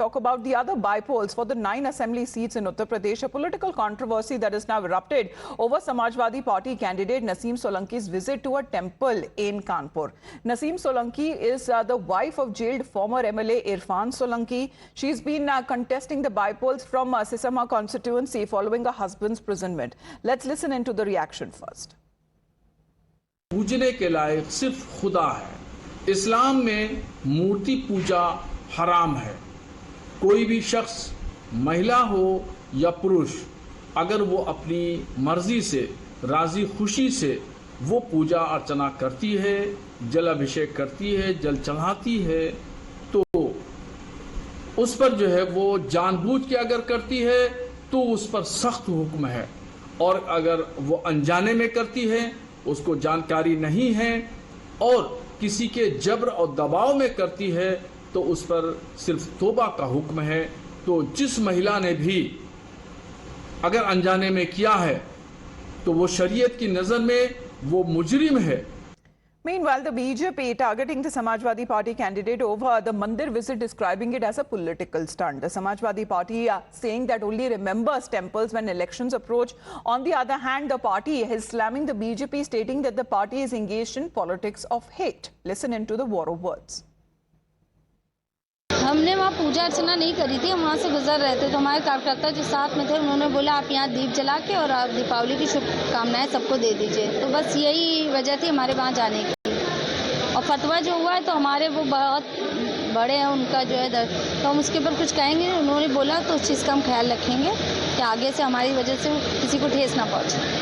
Talk about the other bypolls for the 9 assembly seats in Uttar Pradesh, a political controversy that is now erupted over Samajwadi Party candidate Naseem Solanki's visit to a temple in Kanpur. Naseem Solanki is the wife of jailed former MLA Irfan Solanki. She's been contesting the bypolls from Sisama constituency following her husband's imprisonment. Let's listen into the reaction first. पूजने के लायक सिर्फ खुदा है। इस्लाम में मूर्ति पूजा हराम है। कोई भी शख्स महिला हो या पुरुष, अगर वो अपनी मर्जी से राजी खुशी से वो पूजा अर्चना करती है, जल अभिषेक करती है, जल चढ़ाती है, तो उस पर जो है वो जानबूझ के अगर करती है तो उस पर सख्त हुक्म है, और अगर वो अनजाने में करती है, उसको जानकारी नहीं है और किसी के जबर और दबाव में करती है तो उस पर सिर्फ तौबा का हुक्म है। तो जिस महिला ने भी अगर अनजाने में किया है तो वो शरीयत की नजर में वो मुजरिम है। Meanwhile, the BJP targeting the Samajwadi Party candidate over the Mandir visit, describing it as a political stunt. The Samajwadi Party saying that only remembers temples when elections approach. On the other hand, the party is slamming the BJP, stating that the party is engaged in politics of hate. Listen into the war of words. हमने वहाँ पूजा अर्चना नहीं करी थी, हम वहाँ से गुजर रहे थे तो हमारे कार्यकर्ता जो साथ में थे उन्होंने बोला आप यहाँ दीप जला के और आप दीपावली की शुभकामनाएं सबको दे दीजिए। तो बस यही वजह थी हमारे वहाँ जाने की। और फतवा जो हुआ है तो हमारे वो बहुत बड़े हैं, उनका जो है तो हम उसके ऊपर कुछ कहेंगे। उन्होंने बोला तो उस चीज़ का हम ख्याल रखेंगे कि आगे से हमारी वजह से किसी को ठेस ना पहुँचे।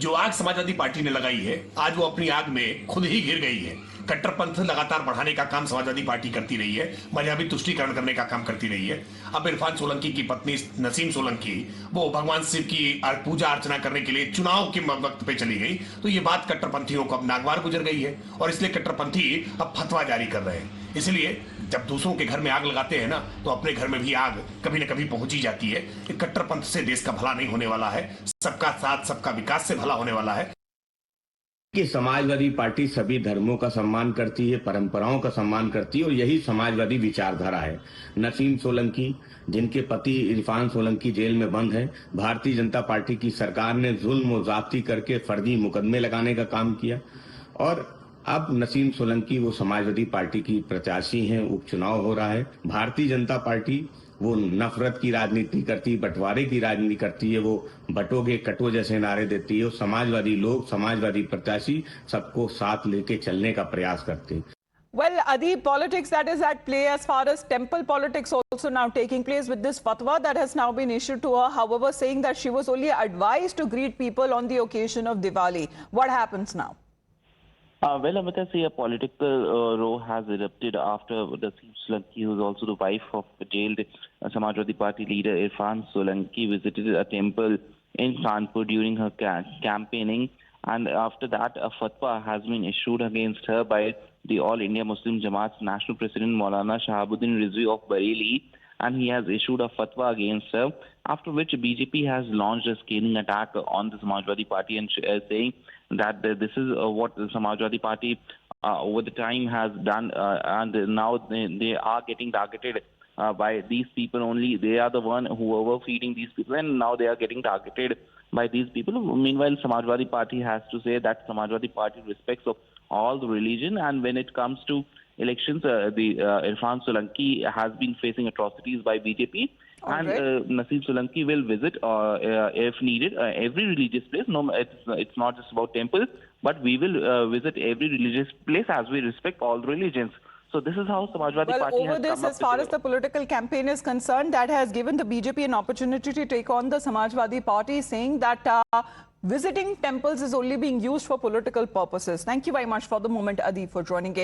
जो आग समाजवादी पार्टी ने लगाई है, आज वो अपनी आग में खुद ही घिर गई है। कट्टरपंथ लगातार बढ़ाने का काम समाजवादी पार्टी करती रही है, मजहबी तुष्टीकरण करने का काम करती रही है। अब इरफान सोलंकी की पत्नी नसीम सोलंकी वो भगवान शिव की पूजा अर्चना करने के लिए चुनाव के वक्त पे चली गई, तो ये बात कट्टरपंथियों को अब नागवार गुजर गई है और इसलिए कट्टरपंथी अब फतवा जारी कर रहे हैं। इसलिए जब दूसरों के घर में आग लगाते हैं ना, तो अपने घर में भी आग कभी न कभी पहुंची जाती है। कट्टरपंथ से देश का भला नहीं होने वाला है, सबका साथ सबका विकास से भला होने वाला है। कि समाजवादी पार्टी सभी धर्मों का सम्मान करती है, परंपराओं का सम्मान करती है और यही समाजवादी विचारधारा है। नसीम सोलंकी जिनके पति इरफान सोलंकी जेल में बंद है, भारतीय जनता पार्टी की सरकार ने जुल्म और जाति करके फर्जी मुकदमे लगाने का काम किया और अब नसीम सोलंकी वो समाजवादी पार्टी की प्रत्याशी हैं। उपचुनाव हो रहा है। भारतीय जनता पार्टी वो नफरत की राजनीति करती, बंटवारे की राजनीति करती है, वो बटोगे कटो जैसे नारे देती है। समाजवादी लोग, समाजवादी प्रत्याशी सबको साथ लेके चलने का प्रयास करते हैं। Well, Adi, politics that is at play as far as temple politics also now taking place with this fatwa that has now been issued to her, however, saying that she was only advised to greet people on the occasion of Diwali. What happens now? Well, Amita, see, a political row has erupted after Naseem Solanki, who is also the wife of the jailed Samajwadi Party leader Irfan Solanki, visited a temple in Kanpur during her campaigning. And after that, a fatwa has been issued against her by the All India Muslim Jamaat's national president, Maulana Shahabuddin Rizvi of Bareilly. And he has issued a fatwa against her, after which BJP has launched a scathing attack on the Samajwadi Party and saying that this is what the Samajwadi Party over the time has done, and now they are getting targeted by these people only. They are the one who were feeding these people, and now they are getting targeted by these people. Meanwhile, Samajwadi Party has to say that Samajwadi Party respects of all the religion, and when it comes to elections, Irfan Solanki has been facing atrocities by BJP. And Naseem Solanki will visit, if needed, every religious place. No, it's not just about temples, but we will visit every religious place as we respect all religions. So this is how Samajwadi Party has come up. As far as the political campaign is concerned, that has given the BJP an opportunity to take on the Samajwadi Party, saying that visiting temples is only being used for political purposes. Thank you very much for the moment, Adi, for joining in.